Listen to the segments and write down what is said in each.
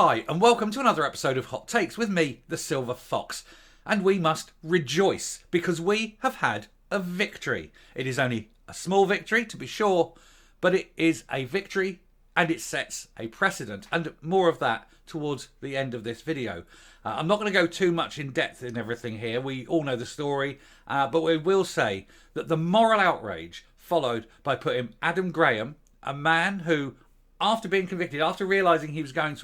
Hi, and welcome to another episode of Hot Takes with me, the Silver Fox. And we must rejoice because we have had a victory. It is only a small victory, to be sure, but it is a victory and it sets a precedent. And more of that towards the end of this video. I'm not going to go too much in depth in everything here. We all know the story, but we will say that the moral outrage followed by putting Adam Graham, a man who, after being convicted, after realising he was going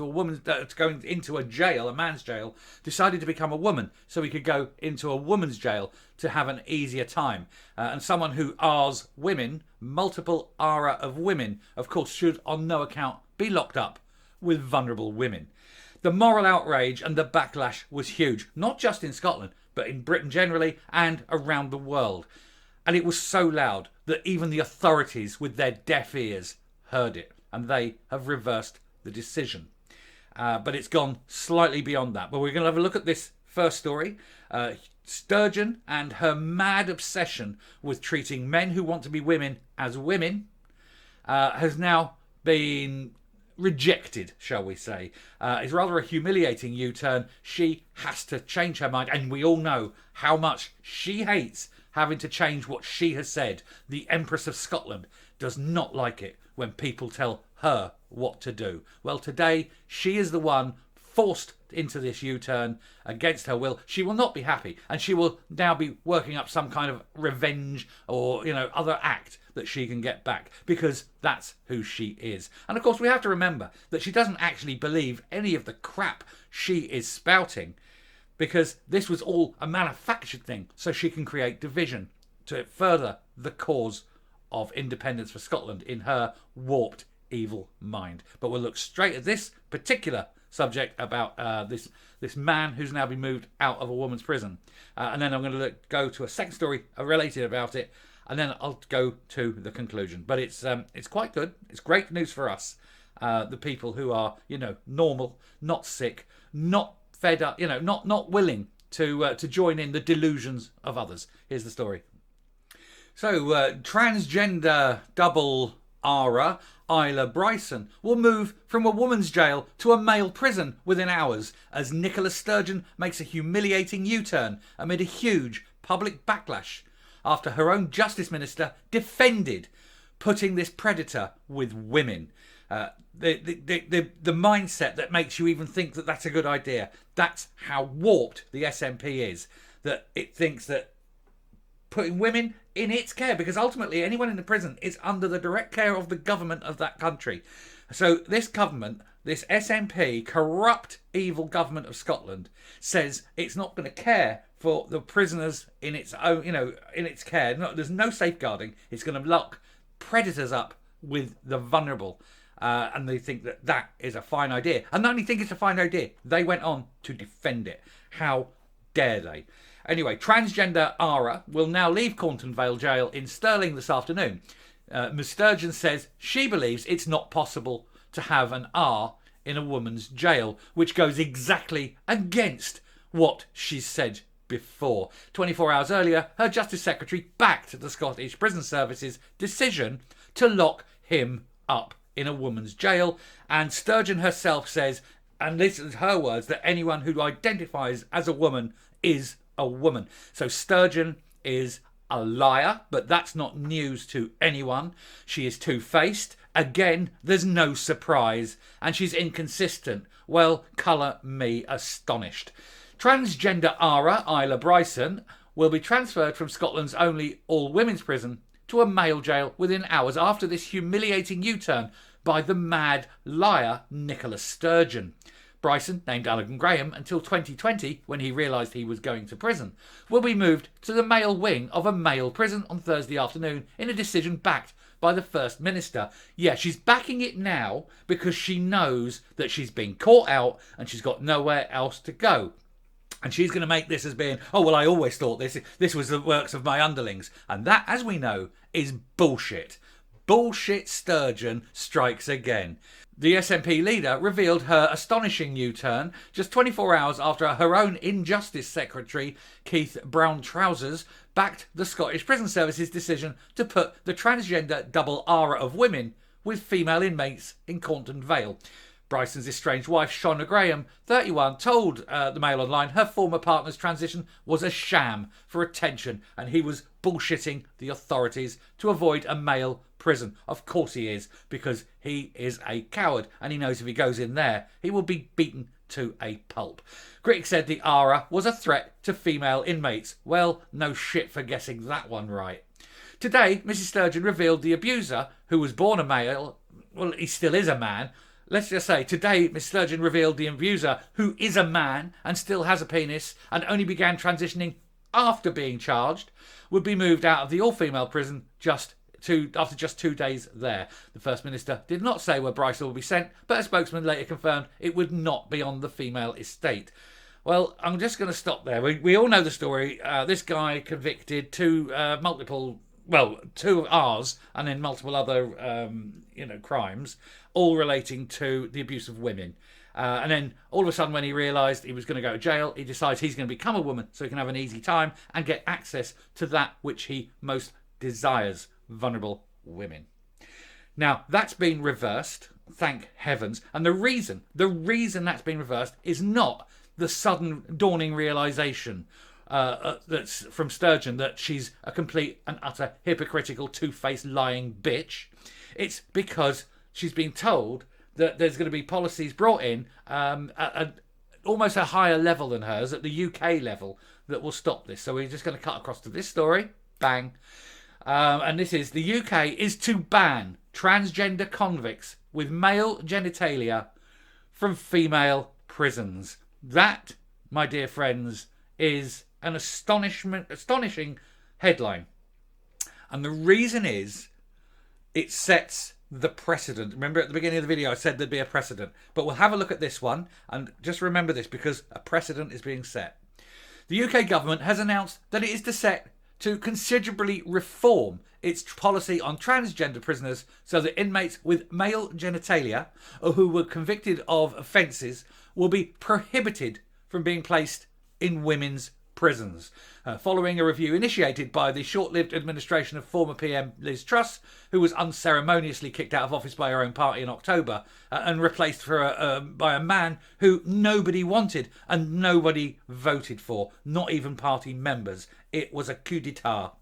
into a jail, a man's jail, decided to become a woman so he could go into a woman's jail to have an easier time. And someone who R's women, multiple R'er of women, of course, should on no account be locked up with vulnerable women. The moral outrage and the backlash was huge, not just in Scotland, but in Britain generally and around the world. And it was so loud that even the authorities with their deaf ears heard it. And they have reversed the decision. But it's gone slightly beyond that. But we're going to have a look at this first story. Sturgeon and her mad obsession with treating men who want to be women as women has now been rejected, shall we say. It's rather a humiliating U-turn. She has to change her mind. And we all know how much she hates having to change what she has said. The Empress of Scotland does not like it when people tell her what to do. Well, today, she is the one forced into this U-turn against her will. She will not be happy, and she will now be working up some kind of revenge or, other act that she can get back, because that's who she is. And of course, we have to remember that she doesn't actually believe any of the crap she is spouting, because this was all a manufactured thing so she can create division to further the cause of independence for Scotland in her warped, evil mind. But we'll look straight at this particular subject about this man who's now been moved out of a woman's prison. And then I'm going to go to a second story related about it, and then I'll go to the conclusion. But it's quite good. It's great news for us, the people who are, normal, not sick, not fed up, not willing to join in the delusions of others. Here's the story. So, transgender double R'er Isla Bryson will move from a woman's jail to a male prison within hours as Nicola Sturgeon makes a humiliating U-turn amid a huge public backlash after her own Justice Minister defended putting this predator with women. The mindset that makes you even think that that's a good idea. That's how warped the SNP is, that it thinks that putting women in its care, because ultimately anyone in the prison is under the direct care of the government of that country. So this government, this SNP, corrupt, evil government of Scotland, says it's not going to care for the prisoners in its own, in its care. No, there's no safeguarding. It's going to lock predators up with the vulnerable. And they think that that is a fine idea. And not only think it's a fine idea, they went on to defend it. How dare they? Anyway, transgender R'er will now leave Cornton Vale Jail in Stirling this afternoon. Ms Sturgeon says she believes it's not possible to have an R in a woman's jail, which goes exactly against what she's said before. 24 hours earlier, her Justice Secretary backed the Scottish Prison Service's decision to lock him up in a woman's jail. And Sturgeon herself says, and this is her words, that anyone who identifies as a woman is a woman. So Sturgeon is a liar, but that's not news to anyone. She is two-faced. Again, there's no surprise. And she's inconsistent. Well, colour me astonished. Transgender R'er Isla Bryson will be transferred from Scotland's only all-women's prison to a male jail within hours after this humiliating U-turn by the mad liar Nicola Sturgeon. Bryson, named Adam Graham until 2020 when he realised he was going to prison, will be moved to the male wing of a male prison on Thursday afternoon in a decision backed by the First Minister. Yeah, she's backing it now because she knows that she's been caught out and she's got nowhere else to go. And she's going to make this as being, oh, well, I always thought this was the works of my underlings. And that, as we know, is bullshit. Bullshit Sturgeon strikes again. The SNP leader revealed her astonishing U-turn just 24 hours after her own Injustice Secretary, Keith Brown-Trousers, backed the Scottish Prison Service's decision to put the transgender double R'er of women with female inmates in Cornton Vale. Bryson's estranged wife, Shona Graham, 31, told the Mail Online her former partner's transition was a sham for attention and he was bullshitting the authorities to avoid a male prison. Of course he is, because he is a coward and he knows if he goes in there, he will be beaten to a pulp. Critics said the ARA was a threat to female inmates. Well, no shit for guessing that one right. Today, Mrs. Sturgeon revealed the abuser, who was born a male, well, he still is a man. Let's just say, today, Miss Sturgeon revealed the abuser, who is a man and still has a penis and only began transitioning after being charged, would be moved out of the all-female prison after just 2 days there. The First Minister did not say where Bryson will be sent, but a spokesman later confirmed it would not be on the female estate. Well, I'm just going to stop there. We all know the story. This guy convicted two R's and then multiple other crimes, all relating to the abuse of women. And then all of a sudden, when he realised he was going to go to jail, he decides he's going to become a woman so he can have an easy time and get access to that which he most desires: vulnerable women. Now, that's been reversed, thank heavens. And the reason that's been reversed is not the sudden dawning realisation that's from Sturgeon that she's a complete and utter hypocritical, two-faced, lying bitch. It's because she's been told that there's going to be policies brought in at almost a higher level than hers, at the UK level, that will stop this. So we're just going to cut across to this story. Bang. And this is: the UK is to ban transgender convicts with male genitalia from female prisons. That, my dear friends, is an astonishing headline. And the reason is it sets the precedent. Remember at the beginning of the video I said there'd be a precedent. But we'll have a look at this one and just remember this, because a precedent is being set. The UK government has announced that it is to considerably reform its policy on transgender prisoners so that inmates with male genitalia or who were convicted of offences will be prohibited from being placed in women's prisons. Following a review initiated by the short-lived administration of former PM Liz Truss, who was unceremoniously kicked out of office by her own party in October and replaced by a man who nobody wanted and nobody voted for, not even party members. It was a coup d'etat.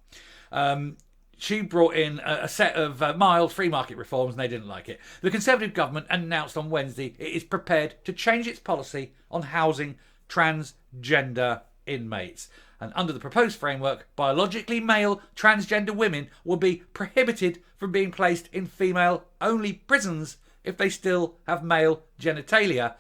She brought in a set of mild free market reforms and they didn't like it. The Conservative government announced on Wednesday it is prepared to change its policy on housing transgender inmates. And under the proposed framework, biologically male transgender women will be prohibited from being placed in female-only prisons if they still have male genitalia.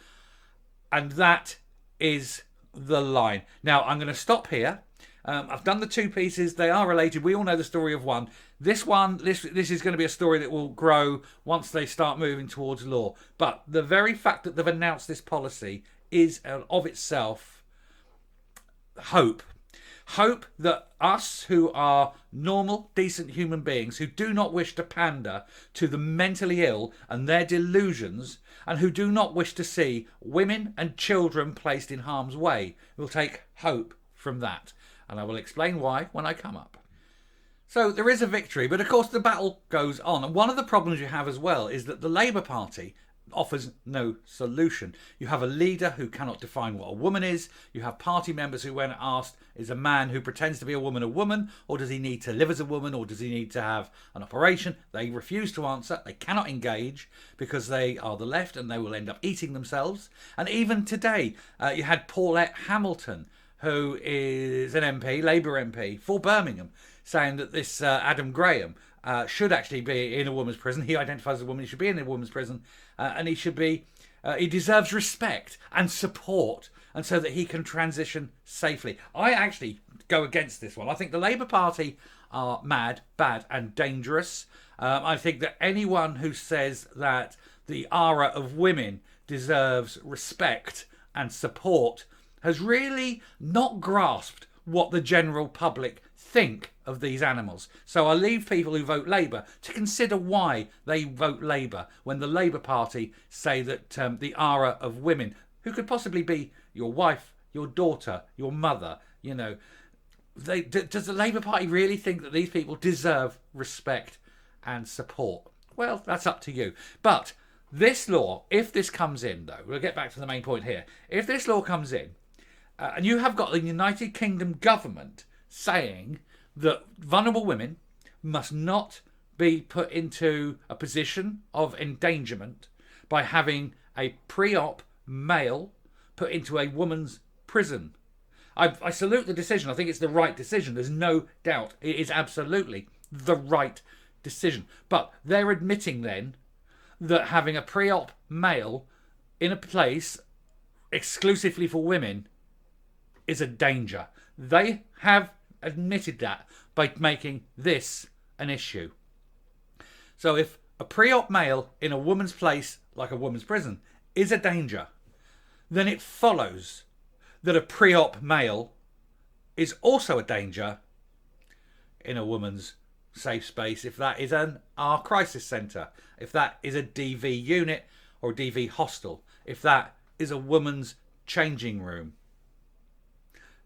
And that is the line. Now, I'm going to stop here. I've done the two pieces. They are related. We all know the story of one. This is going to be a story that will grow once they start moving towards law. But the very fact that they've announced this policy is of itself hope. Hope that us who are normal, decent human beings who do not wish to pander to the mentally ill and their delusions, and who do not wish to see women and children placed in harm's way, will take hope from that. And I will explain why when I come up. So there is a victory, but of course the battle goes on. And one of the problems you have as well is that the Labour Party offers no solution. You have a leader who cannot define what a woman is. You have party members who, when asked, is a man who pretends to be a woman, or does he need to live as a woman, or does he need to have an operation? They refuse to answer. They cannot engage because they are the left and they will end up eating themselves. And even today, you had Paulette Hamilton, who is an MP, Labour MP, for Birmingham, saying that this Adam Graham should actually be in a woman's prison. He identifies as a woman. He should be in a woman's prison, and he deserves respect and support, and so that he can transition safely. I actually go against this one. I think the Labour Party are mad, bad, and dangerous. I think that anyone who says that the aura of women deserves respect and support has really not grasped what the general public think of these animals. So I leave people who vote Labour to consider why they vote Labour when the Labour Party say that the aura of women, who could possibly be your wife, your daughter, your mother, does the Labour Party really think that these people deserve respect and support? Well, that's up to you. But This law, if this comes in, though, we'll get back to the main point here. If this law comes in, and you have got the United Kingdom government saying that vulnerable women must not be put into a position of endangerment by having a pre-op male put into a woman's prison. I salute the decision. I think it's the right decision. There's no doubt. It is absolutely the right decision. But they're admitting then that having a pre-op male in a place exclusively for women is a danger. They have admitted that by making this an issue. So if a pre-op male in a woman's place, like a woman's prison, is a danger, then it follows that a pre-op male is also a danger in a woman's safe space, if that is an R crisis centre, if that is a DV unit or a DV hostel, if that is a woman's changing room.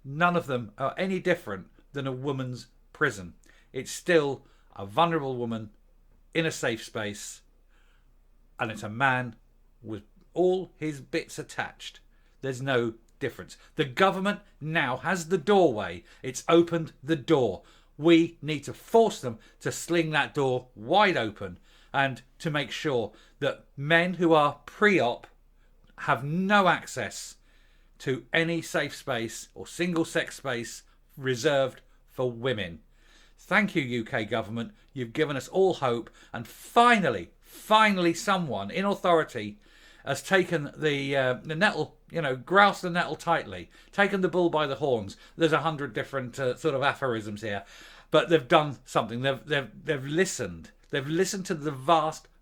None of them are any different than a woman's prison. It's still a vulnerable woman in a safe space, and it's a man with all his bits attached. There's no difference. The government now has the doorway. It's opened the door. We need to force them to sling that door wide open and to make sure that men who are pre-op have no access to any safe space or single sex space reserved for women. Thank you, UK government. You've given us all hope, and finally someone in authority has taken the nettle, grasped the nettle tightly, taken the bull by the horns. There's 100 different sort of aphorisms here, but they've done something. They've listened. They've listened to the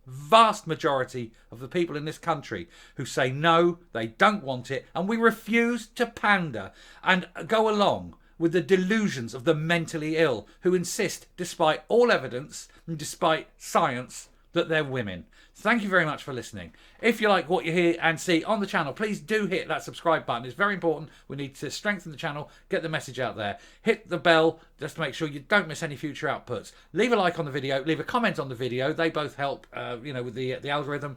vast majority of the people in this country who say no, they don't want it, and we refuse to pander and go along with the delusions of the mentally ill who insist, despite all evidence and despite science, that they're women. Thank you very much for listening. If you like what you hear and see on the channel, please do hit that subscribe button. It's very important. We need to strengthen the channel, get the message out there. Hit the bell just to make sure you don't miss any future outputs. Leave a like on the video, leave a comment on the video. They both help, with the algorithm.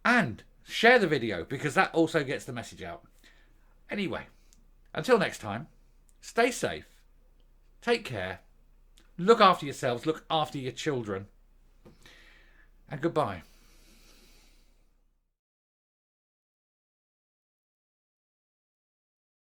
And share the video, because that also gets the message out. Anyway, until next time, stay safe, take care, look after yourselves, look after your children, and goodbye.